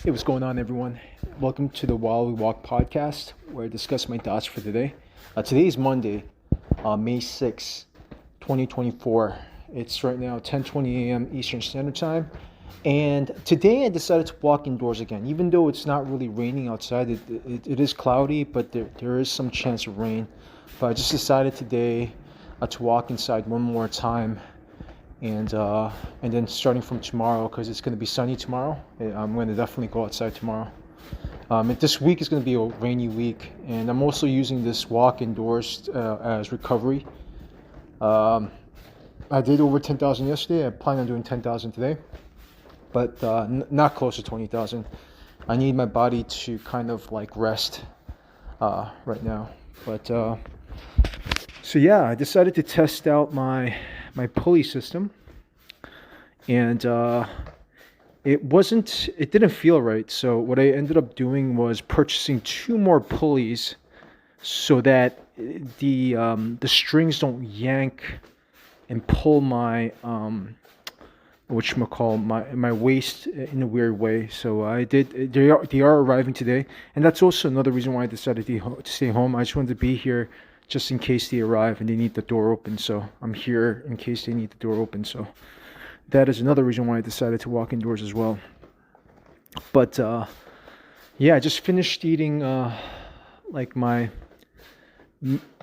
Hey, what's going on, everyone? Welcome to the While We Walk podcast, where I discuss my thoughts for today. Today is Monday, May 6th, 2024. It's right now 10:20 a.m. Eastern Standard Time. And today I decided to walk indoors again. Even though it's not really raining outside, it is cloudy, but there is some chance of rain. But I just decided today to walk inside one more time and then starting from tomorrow, because it's going to be sunny tomorrow, I'm going to definitely go outside tomorrow. This week is going to be a rainy week, and I'm also using this walk indoors as recovery. I did over 10,000 yesterday. I plan on doing 10,000 today, but not close to 20,000. I need my body to kind of like rest right now. But so yeah, I decided to test out my pulley system, and it didn't feel right. So what I ended up doing was purchasing two more pulleys so that the strings don't yank and pull my my waist in a weird way. So I did. They are arriving today, and that's also another reason why I decided to stay home. I just wanted to be here just in case they arrive and they need the door open. So I'm here in case they need the door open. So that is another reason why I decided to walk indoors as well. But yeah, I just finished eating like my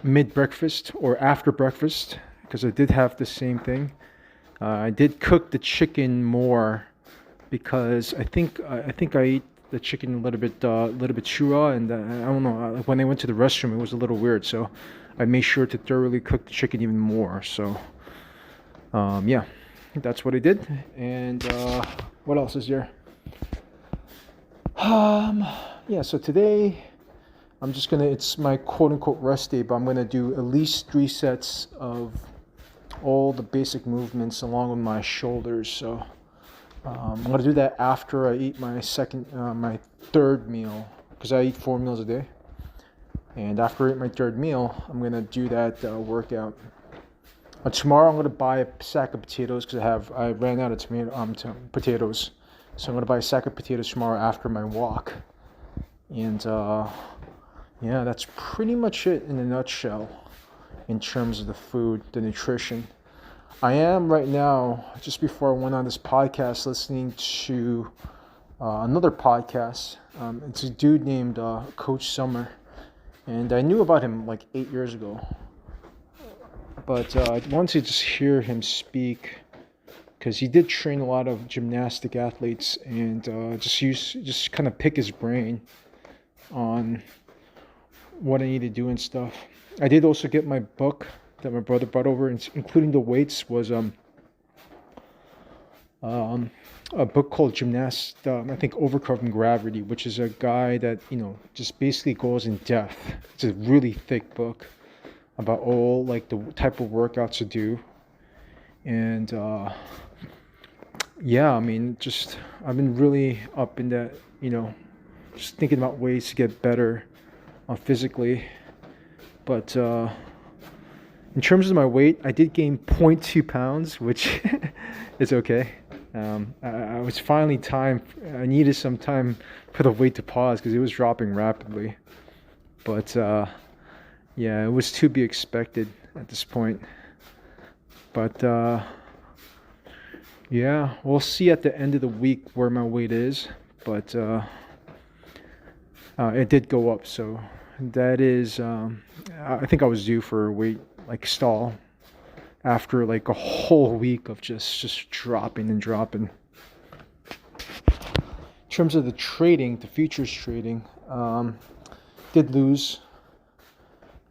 mid breakfast or after breakfast, because I did have the same thing. I did cook the chicken more because I think I ate the chicken a little bit too raw, and I don't know. When I went to the restroom, it was a little weird, so I made sure to thoroughly cook the chicken even more. So yeah, that's what I did. And what else is there? Yeah. So today I'm just gonna. It's my quote unquote rest day, but I'm gonna do at least 3 sets of all the basic movements along with my shoulders. So I'm gonna do that after I eat my third meal, because I eat 4 meals a day. And after I eat my third meal, I'm gonna do that workout. Tomorrow I'm gonna buy a sack of potatoes because I ran out of potatoes. So I'm gonna buy a sack of potatoes tomorrow after my walk. And yeah, that's pretty much it in a nutshell in terms of the food, the nutrition. I am right now, just before I went on this podcast, listening to another podcast. It's a dude named Coach Summer, and I knew about him like 8 years ago. But I wanted to just hear him speak, because he did train a lot of gymnastic athletes, and just kind of pick his brain on what I need to do and stuff. I did also get my book that my brother brought over, including the weights, was a book called I think Overcoming Gravity, which is a guy that, just basically goes in depth. It's a really thick book about all like the type of workouts to do. And yeah, I mean, just I've been really up in that, just thinking about ways to get better physically. But in terms of my weight, I did gain 0.2 pounds, which is okay. I was finally I needed some time for the weight to pause because it was dropping rapidly. But yeah, it was to be expected at this point. But yeah, we'll see at the end of the week where my weight is. But it did go up, so that is, I think I was due for a weight like stall after like a whole week of just dropping and dropping. In terms of the futures trading, did lose.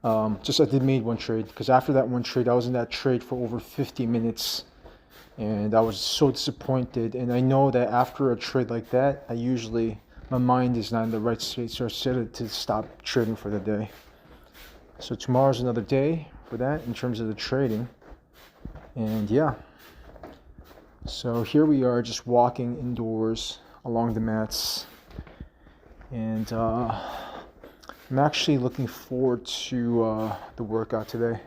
I did made one trade, because after that one trade, I was in that trade for over 50 minutes, and I was so disappointed. And I know that after a trade like that, my mind is not in the right state, so I decided to stop trading for the day. So tomorrow's another day for that in terms of the trading. And yeah, so here we are, just walking indoors along the mats, and I'm actually looking forward to the workout today.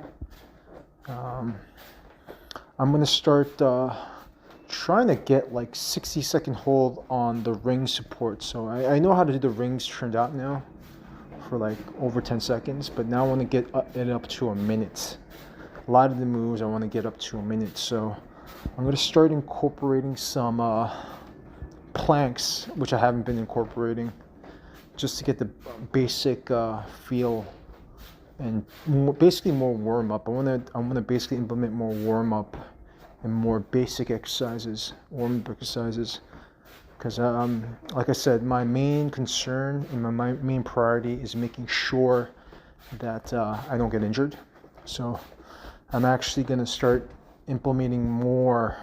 I'm going to start trying to get like 60-second hold on the ring support. So I know how to do the rings turned out now for like over 10 seconds, but now I want to get it up to a minute. A lot of the moves I want to get up to a minute. So I'm going to start incorporating some planks, which I haven't been incorporating, just to get the basic feel and basically more warm up. I want to basically implement more warm up and more basic exercises, warm-up exercises, because like I said, my main concern and my main priority is making sure that I don't get injured. So I'm actually going to start implementing more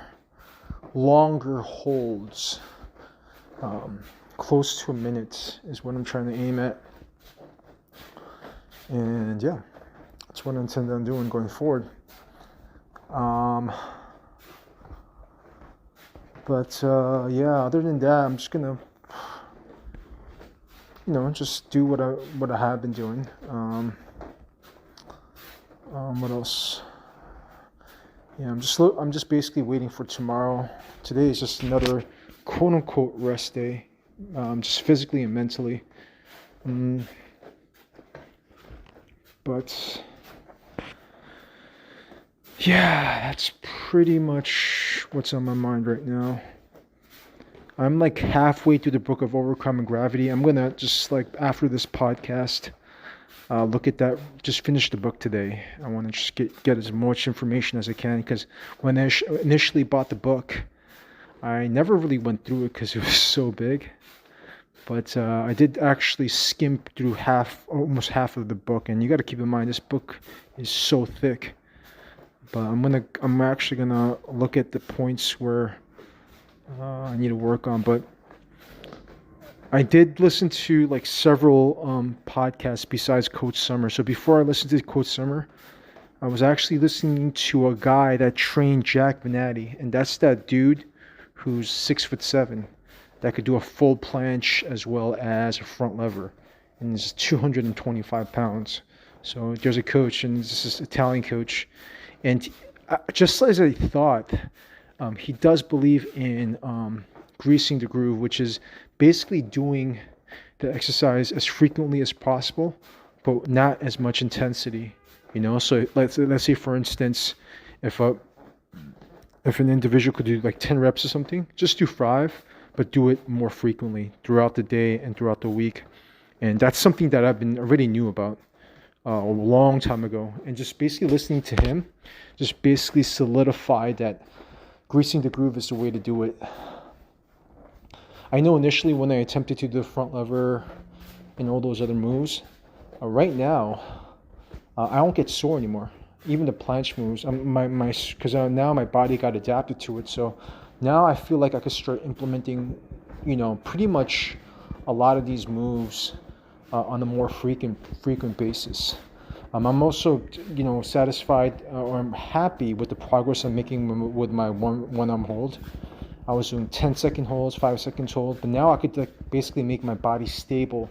longer holds, close to a minute is what I'm trying to aim at. And yeah, that's what I intend on doing going forward. But yeah, other than that, I'm just gonna, just do what I have been doing. What else? Yeah, I'm just basically waiting for tomorrow. Today is just another quote unquote rest day, just physically and mentally. But yeah, that's pretty much what's on my mind right now. I'm like halfway through the book of Overcoming Gravity. I'm gonna just like after this podcast, look at that. Just finish the book today. I want to just get as much information as I can, because when I initially bought the book, I never really went through it because it was so big. But I did actually skim through almost half of the book, and you got to keep in mind this book is so thick. But I'm actually gonna look at the points where I need to work on. But I did listen to like several podcasts besides Coach Summer. So before I listened to Coach Summer, I was actually listening to a guy that trained Jack Venatti, and that's that dude who's 6'7", that could do a full planche as well as a front lever, and is 225 pounds. So there's a coach, and this is an Italian coach, and just as I thought, he does believe in greasing the groove, which is basically doing the exercise as frequently as possible, but not as much intensity. So let's say for instance, if an individual could do like 10 reps or something, just do 5, but do it more frequently throughout the day and throughout the week. And that's something that I've been already knew about a long time ago. And just basically listening to him, just basically solidified that greasing the groove is the way to do it. I know initially when I attempted to do the front lever and all those other moves, right now, I don't get sore anymore. Even the planche moves, because now my body got adapted to it. So now I feel like I could start implementing, pretty much a lot of these moves on a more frequent basis. I'm also, satisfied or I'm happy with the progress I'm making with my one-arm hold. I was doing 10-second holds, 5-second holds, but now I could basically make my body stable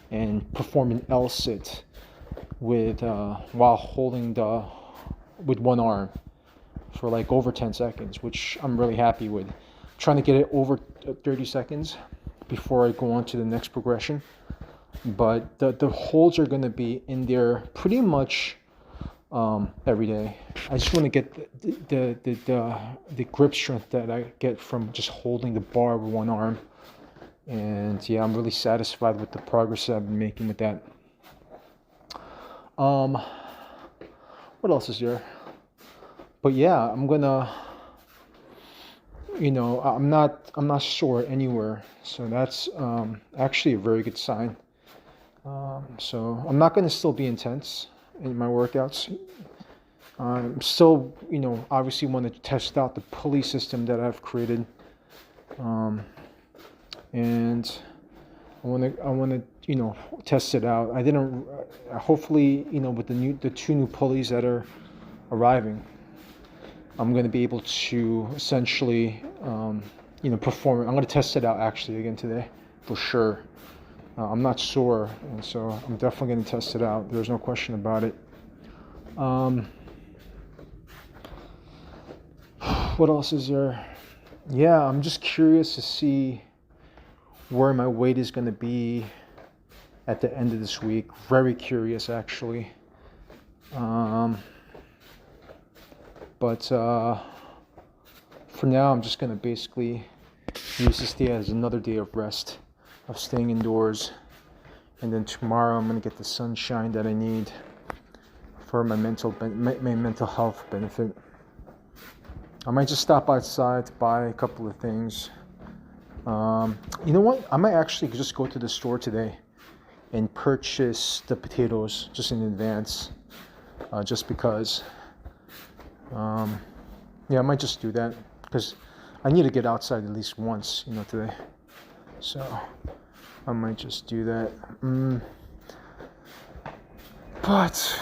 and perform an L-sit with while holding with one arm for like over 10 seconds, which I'm really happy with. I'm trying to get it over 30 seconds before I go on to the next progression. But the holds are going to be in there pretty much every day. I just want to get the grip strength that I get from just holding the bar with one arm. And yeah, I'm really satisfied with the progress I've been making with that. What else is there? But yeah, I'm gonna, I'm not sore anywhere, so that's actually a very good sign. So I'm not gonna still be intense in my workouts. I'm still, obviously want to test out the pulley system that I've created, and I want to test it out. I didn't. Hopefully, with the 2 new pulleys that are arriving, I'm going to be able to essentially, perform. I'm going to test it out actually again today, for sure. I'm not sore, and so I'm definitely going to test it out. There's no question about it. What else is there? yeah, I'm just curious to see where my weight is going to be at the end of this week. Very curious, actually. But for now, I'm just going to basically use this day as another day of rest, of staying indoors. And then tomorrow, I'm going to get the sunshine that I need for my mental health benefit. I might just stop outside to buy a couple of things. You know what? I might actually just go to the store today and purchase the potatoes just in advance, just because. Yeah, I might just do that because I need to get outside at least once, today. So I might just do that. But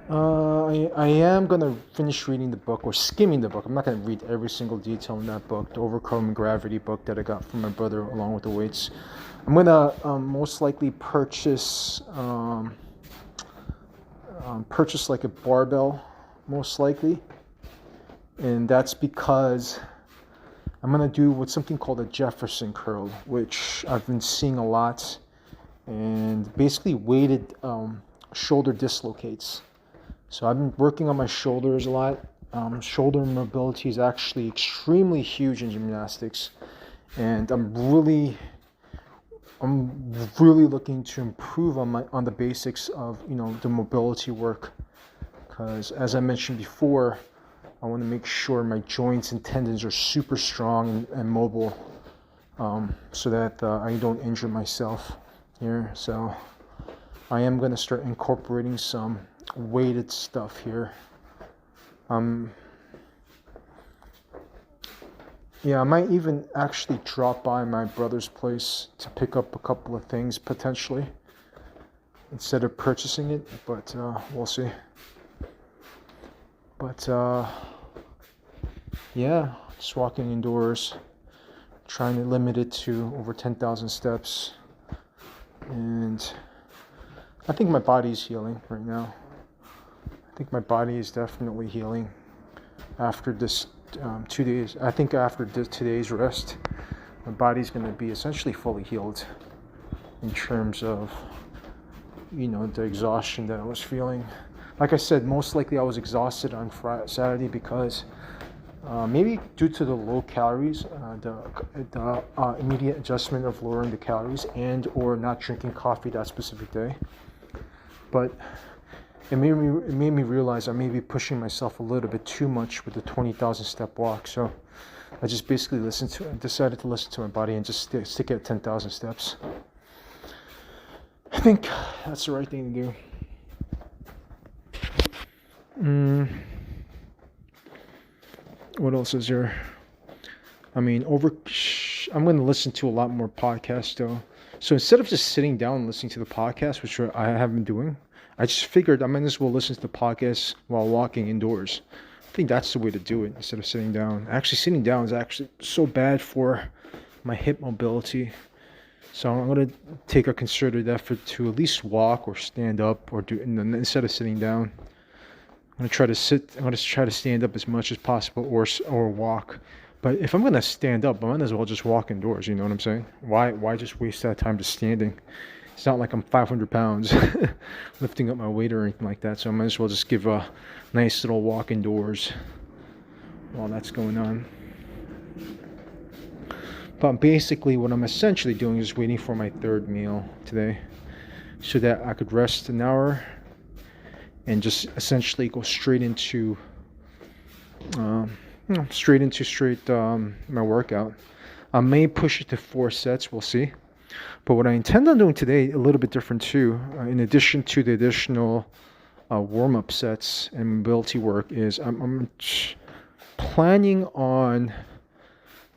I am gonna finish reading the book, or skimming the book. I'm not gonna read every single detail in that book, the Overcoming Gravity book that I got from my brother along with the weights. I'm gonna most likely purchase like a barbell, most likely, and that's because I'm gonna do what's something called a Jefferson curl, which I've been seeing a lot, and basically weighted shoulder dislocates. So I've been working on my shoulders a lot. Shoulder mobility is actually extremely huge in gymnastics, and I'm really looking to improve on the basics of the mobility work, because as I mentioned before, I want to make sure my joints and tendons are super strong and mobile, so that I don't injure myself here. So I am going to start incorporating some weighted stuff here. Yeah, I might even actually drop by my brother's place to pick up a couple of things potentially instead of purchasing it, but we'll see. But yeah, just walking indoors, trying to limit it to over 10,000 steps, and I think my body's healing right now. I think my body is definitely healing after this 2 days. I think after today's rest, my body's going to be essentially fully healed in terms of, the exhaustion that I was feeling. Like I said, most likely I was exhausted on Saturday because maybe due to the low calories, the immediate adjustment of lowering the calories and or not drinking coffee that specific day. But it made me realize I may be pushing myself a little bit too much with the 20,000 step walk. So I just basically decided to listen to my body and just stick at 10,000 steps. I think that's the right thing to do. What else is there? I mean, I'm going to listen to a lot more podcasts though. So instead of just sitting down and listening to the podcast, which I have been doing, I just figured I might as well listen to the podcast while walking indoors. I think that's the way to do it instead of sitting down. Actually, sitting down is actually so bad for my hip mobility. So I'm going to take a concerted effort to at least walk or stand up or instead of sitting down. I'm going to try to stand up as much as possible or walk. But if I'm going to stand up, I might as well just walk indoors, you know what I'm saying? Why just waste that time just standing? It's not like I'm 500 pounds lifting up my weight or anything like that, so I might as well just give a nice little walk indoors while that's going on. But basically what I'm essentially doing is waiting for my third meal today so that I could rest an hour and just essentially go straight into my workout. I may push it to 4 sets, we'll see. But what I intend on doing today, a little bit different too, in addition to the additional warm-up sets and mobility work, is I'm planning on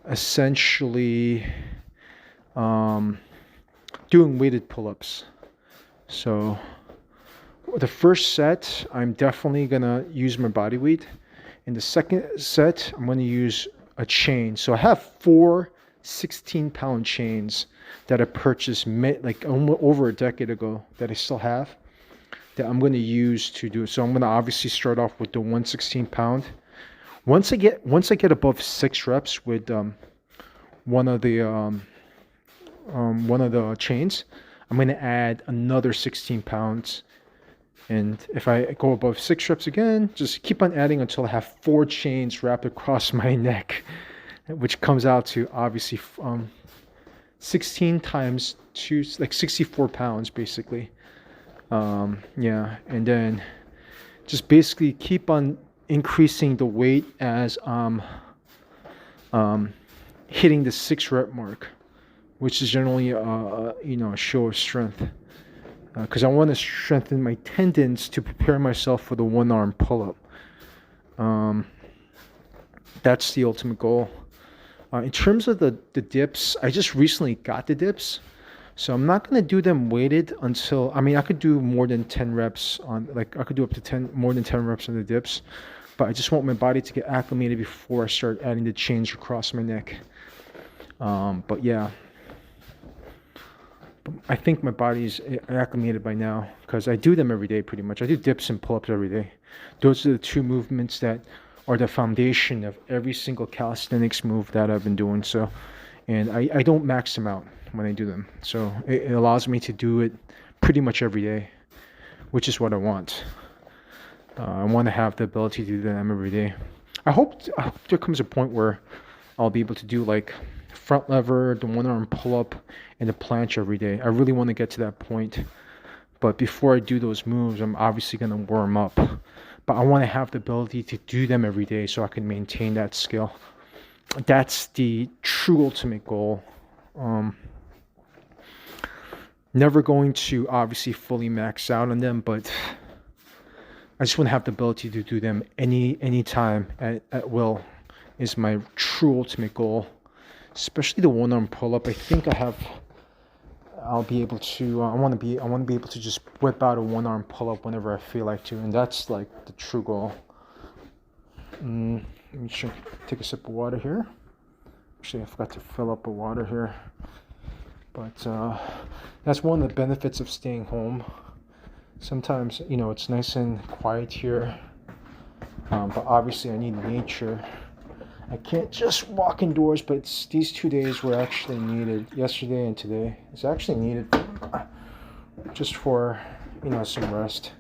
essentially doing weighted pull-ups. So the first set, I'm definitely going to use my body weight. In the second set, I'm going to use a chain. So I have 4 16-pound chains that I purchased like over a decade ago that I still have that I'm going to use to do it. So I'm going to obviously start off with the 1 16-pound, Once I get above 6 reps with one of the chains, I'm going to add another 16 pounds. And if I go above 6 reps again, just keep on adding until I have 4 chains wrapped across my neck, which comes out to obviously 16 times 2, like 64 pounds basically. Yeah, and then just basically keep on increasing the weight as hitting the 6 rep mark, which is generally a show of strength, because I want to strengthen my tendons to prepare myself for the 1-arm pull-up. That's the ultimate goal. In terms of the dips, I just recently got the dips, so I'm not going to do them weighted until, I could do more than 10 reps on, like I could do up to more than 10 reps on the dips, but I just want my body to get acclimated before I start adding the chains across my neck. But yeah, I think my body's acclimated by now because I do them every day pretty much. I do dips and pull-ups every day. Those are the 2 movements that are the foundation of every single calisthenics move that I've been doing. So, and I don't max them out when I do them. So it allows me to do it pretty much every day, which is what I want. I want to have the ability to do them every day. I hope there comes a point where I'll be able to do like front lever, the 1-arm pull-up, and the planche every day. I really want to get to that point. But before I do those moves, I'm obviously going to warm up. But I want to have the ability to do them every day so I can maintain that skill. That's the true ultimate goal. Never going to obviously fully max out on them, but I just want to have the ability to do them any time at will is my true ultimate goal. Especially the 1-arm pull-up. I think I'll be able to. I want to be able to just whip out a 1-arm pull-up whenever I feel like to, and that's like the true goal. Let me take a sip of water here. Actually, I forgot to fill up with water here. But that's one of the benefits of staying home. Sometimes, it's nice and quiet here, but obviously I need nature. I can't just walk indoors, but these 2 days were actually needed. Yesterday and today. It's actually needed just for, some rest.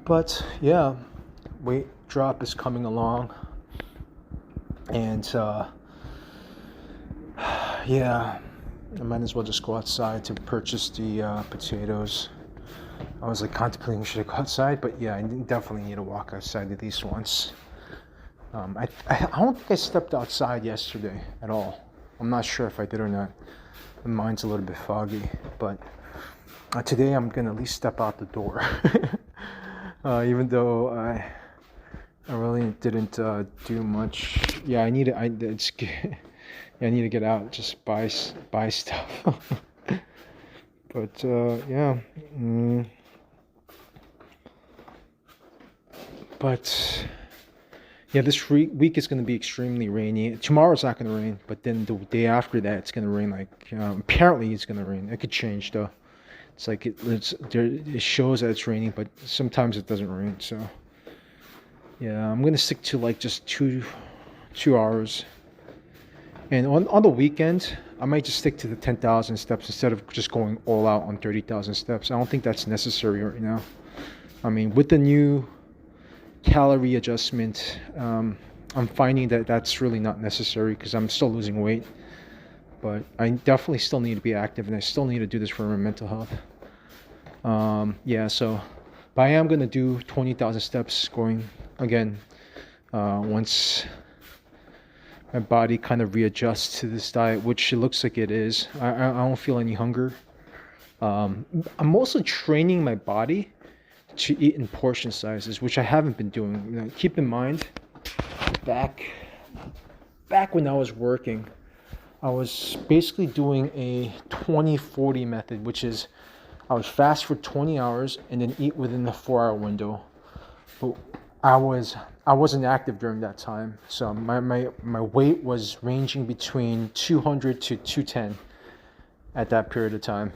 But yeah, weight drop is coming along. And yeah, I might as well just go outside to purchase the potatoes. I was like contemplating should I go outside, but yeah, I definitely need to walk outside at least once. I don't think I stepped outside yesterday at all. I'm not sure if I did or not. My mind's a little bit foggy, but today I'm gonna at least step out the door. Even though I really didn't do much. Yeah, I need to get out, just buy stuff. But yeah. But yeah, this week is going to be extremely rainy. Tomorrow's not going to rain, but then the day after that, it's going to rain. Like apparently, it's going to rain. It could change though. It's like it shows that it's raining, but sometimes it doesn't rain. So yeah, I'm going to stick to like just two hours. And on the weekend, I might just stick to the 10,000 steps instead of just going all out on 30,000 steps. I don't think that's necessary right now. I mean, with the new calorie adjustment, I'm finding that that's really not necessary because I'm still losing weight. But I definitely still need to be active, and I still need to do this for my mental health. Yeah, so but I am going to do 20,000 steps going again once my body kind of readjusts to this diet, which it looks like it is. I don't feel any hunger. I'm also training my body to eat in portion sizes, which I haven't been doing. Keep in mind, back when I was working, I was basically doing a 20-40 method, which is I would fast for 20 hours and then eat within the 4-hour window. But I wasn't active during that time, so my weight was ranging between 200 to 210 at that period of time.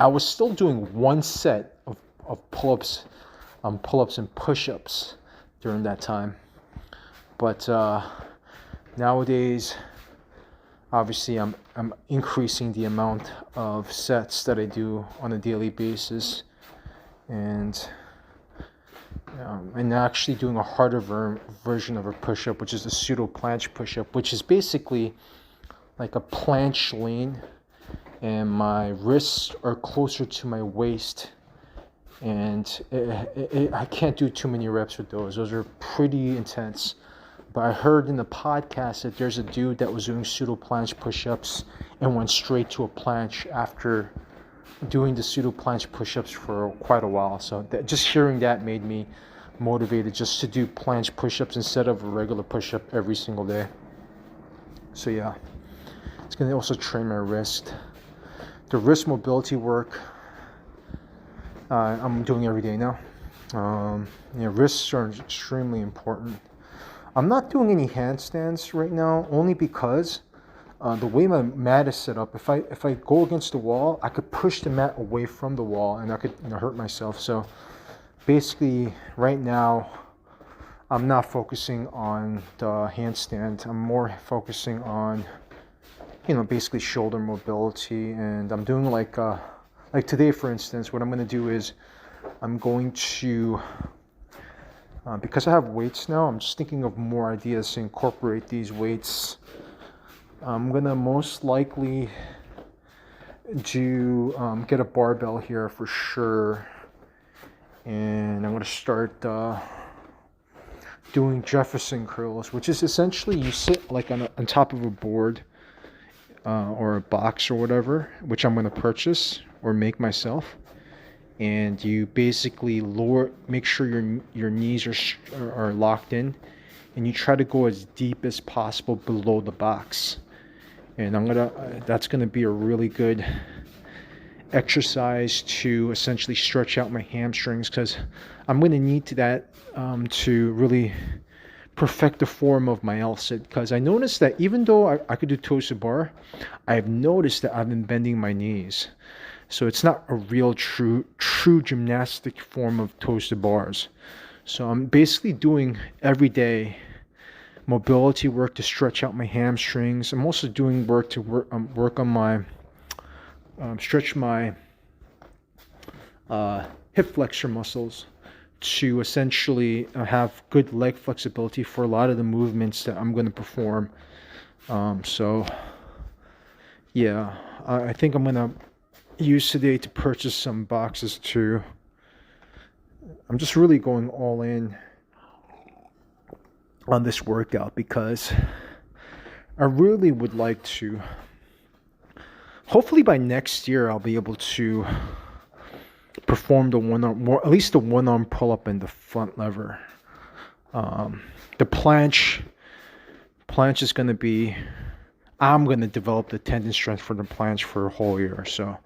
I was still doing one set of pull-ups, pull-ups and push-ups during that time. But nowadays, obviously, I'm increasing the amount of sets that I do on a daily basis, and actually doing a harder version of a push-up, which is the pseudo planche push-up, which is basically like a planche lean, and my wrists are closer to my waist, and I can't do too many reps with those. Those are pretty intense. But I heard in the podcast that there's a dude that was doing pseudo planche push-ups and went straight to a planche after doing the pseudo planche push-ups for quite a while. So just hearing that made me motivated just to do planche push-ups instead of a regular push-up every single day. So yeah, it's going to also train my wrist. The wrist mobility work I'm doing every day now. Wrists are extremely important. I'm not doing any handstands right now, only because the way my mat is set up, if I go against the wall, I could push the mat away from the wall and I could hurt myself. So basically right now I'm not focusing on the handstand. I'm more focusing on basically shoulder mobility, and I'm doing like today, for instance. What I'm going to do is I'm going to because I have weights now, I'm just thinking of more ideas to incorporate these weights. I'm gonna most likely do get a barbell here for sure, and I'm gonna start doing Jefferson curls, which is essentially you sit like on top of a board or a box or whatever, which I'm gonna purchase or make myself. And you basically make sure your knees are locked in, and you try to go as deep as possible below the box. And that's gonna be a really good exercise to essentially stretch out my hamstrings, because I'm gonna need that to really perfect the form of my L-sit. Because I noticed that even though I could do toes to bar, I have noticed that I've been bending my knees. So it's not a real true gymnastic form of toes to bars. So I'm basically doing every day mobility work to stretch out my hamstrings. I'm also doing work to work on my stretch my hip flexor muscles to essentially have good leg flexibility for a lot of the movements that I'm going to perform. So yeah, I think I'm going to use today to purchase some boxes too. I'm just really going all in on this workout because I really would like to, hopefully by next year I'll be able to perform the at least the one arm pull up and the front lever. The planche is going to be, I'm going to develop the tendon strength for the planche for a whole year. So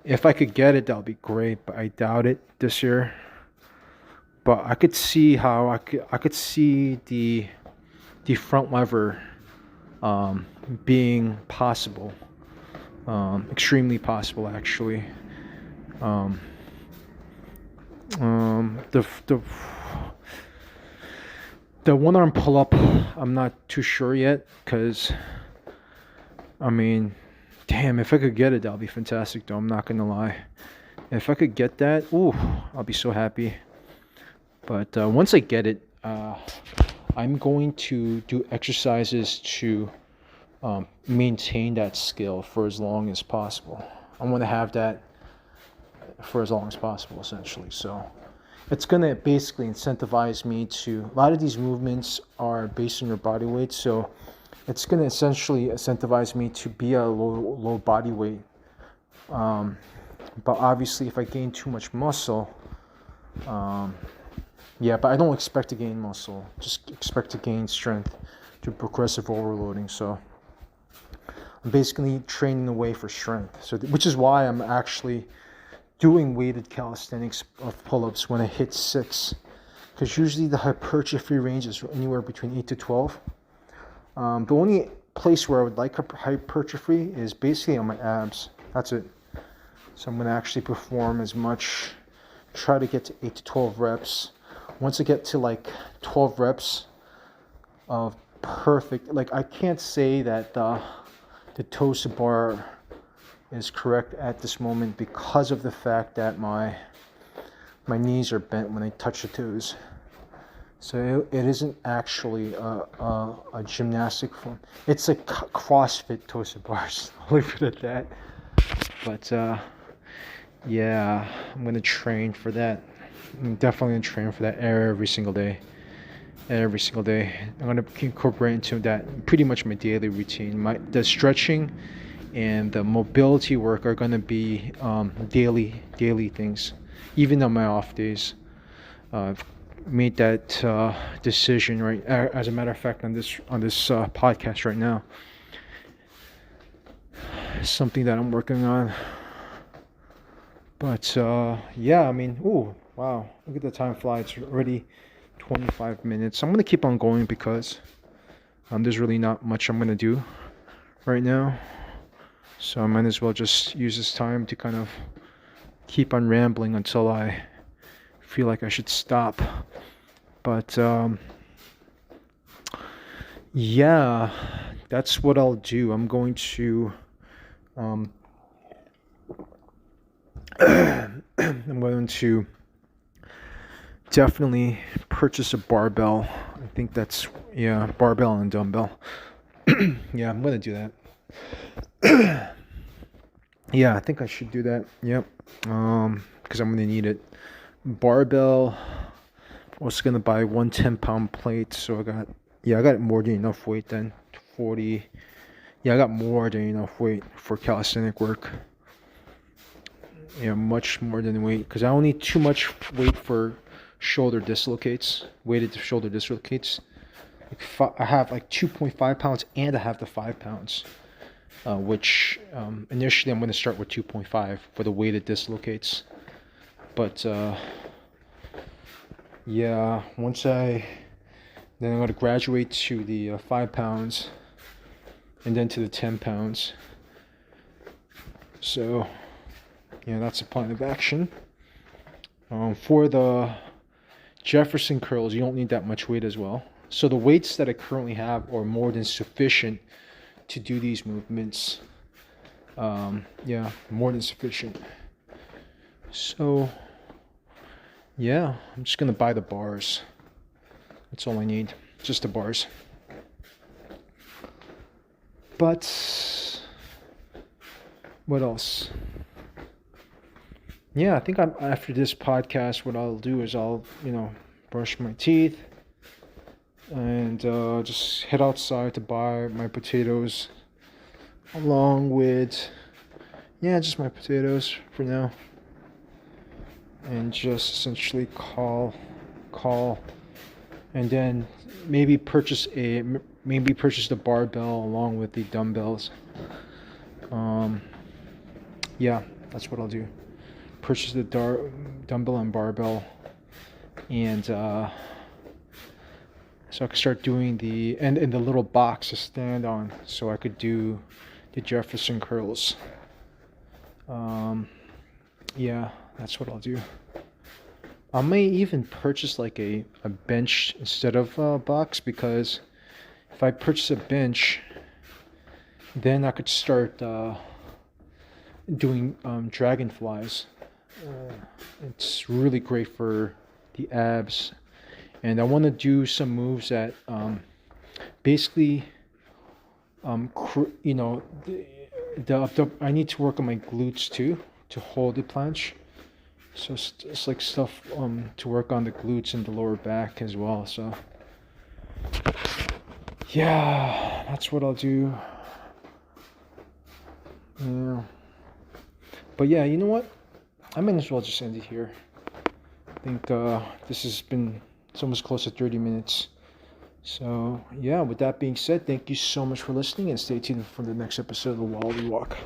if I could get it, that would be great, but I doubt it this year. But I could see how I could see the front lever being possible, extremely possible actually. The one arm pull up, I'm not too sure yet, because damn, if I could get it, that would be fantastic though. I'm not gonna lie. If I could get that, ooh, I'll be so happy. But once I get it, I'm going to do exercises to maintain that skill for as long as possible. I want to have that for as long as possible, essentially. So it's going to basically incentivize me to, a lot of these movements are based on your body weight, so it's going to essentially incentivize me to be a low body weight. But obviously if I gain too much muscle, but I don't expect to gain muscle, just expect to gain strength through progressive overloading. So I'm basically training the way for strength. So which is why I'm actually doing weighted calisthenics of pull-ups when I hit 6, because usually the hypertrophy range is anywhere between 8 to 12. The only place where I would like hypertrophy is basically on my abs. That's it. So I'm going to actually perform as much, try to get to 8 to 12 reps. Once I get to like 12 reps of perfect, like I can't say that the toes to bar is correct at this moment because of the fact that my knees are bent when I touch the toes. So it isn't actually a gymnastic form. It's a CrossFit toes to bars. I'll leave it at that. But yeah, I'm gonna train for that. I'm definitely gonna train for that every single day. Every single day, I'm gonna incorporate into that pretty much my daily routine. The stretching and the mobility work are gonna be daily things, even on my off days. I've made that decision, right? As a matter of fact, on this podcast right now, it's something that I'm working on. But yeah, I mean, ooh, wow, look at the time fly. It's already 25 minutes. I'm gonna keep on going because there's really not much I'm gonna do right now, so I might as well just use this time to kind of keep on rambling until I feel like I should stop. But yeah, that's what I'll do. I'm going to I'm going to definitely purchase a barbell. I think that's, yeah, barbell and dumbbell. Yeah, I'm gonna do that. Yeah, I think I should do that. Yep. Because I'm gonna need it. Barbell. I was gonna buy 1 10-pound plate, so I got more than enough weight then. 40. Yeah, I got more than enough weight for calisthenic work. Yeah, much more than weight, because I don't need too much weight for shoulder dislocates, weighted shoulder dislocates. I have like 2.5 pounds and I have the 5 pounds, which initially I'm going to start with 2.5 for the weighted dislocates. But yeah, then I'm going to graduate to the 5 pounds and then to the 10 pounds. So yeah, that's a plan of action. For the Jefferson curls, you don't need that much weight as well. So the weights that I currently have are more than sufficient to do these movements. Yeah, more than sufficient. So yeah, I'm just gonna buy the bars. That's all I need, just the bars. But what else? Yeah, I think after this podcast, what I'll do is I'll, brush my teeth and just head outside to buy my potatoes, along with, just my potatoes for now, and just essentially call, and then maybe purchase the barbell along with the dumbbells. Yeah, that's what I'll do. Purchase the dumbbell and barbell, and so I could start doing the little box to stand on, so I could do the Jefferson curls. Yeah, that's what I'll do. I may even purchase like a bench instead of a box, because if I purchase a bench, then I could start doing dragonflies. It's really great for the abs, and I want to do some moves that basically I need to work on my glutes too, to hold the planche. So it's like stuff to work on the glutes and the lower back as well. So yeah, that's what I'll do. Yeah, but yeah, you know what? I might as well just end it here. I think this has been, it's almost close to 30 minutes. So yeah, with that being said, thank you so much for listening, and stay tuned for the next episode of the Wally Walk.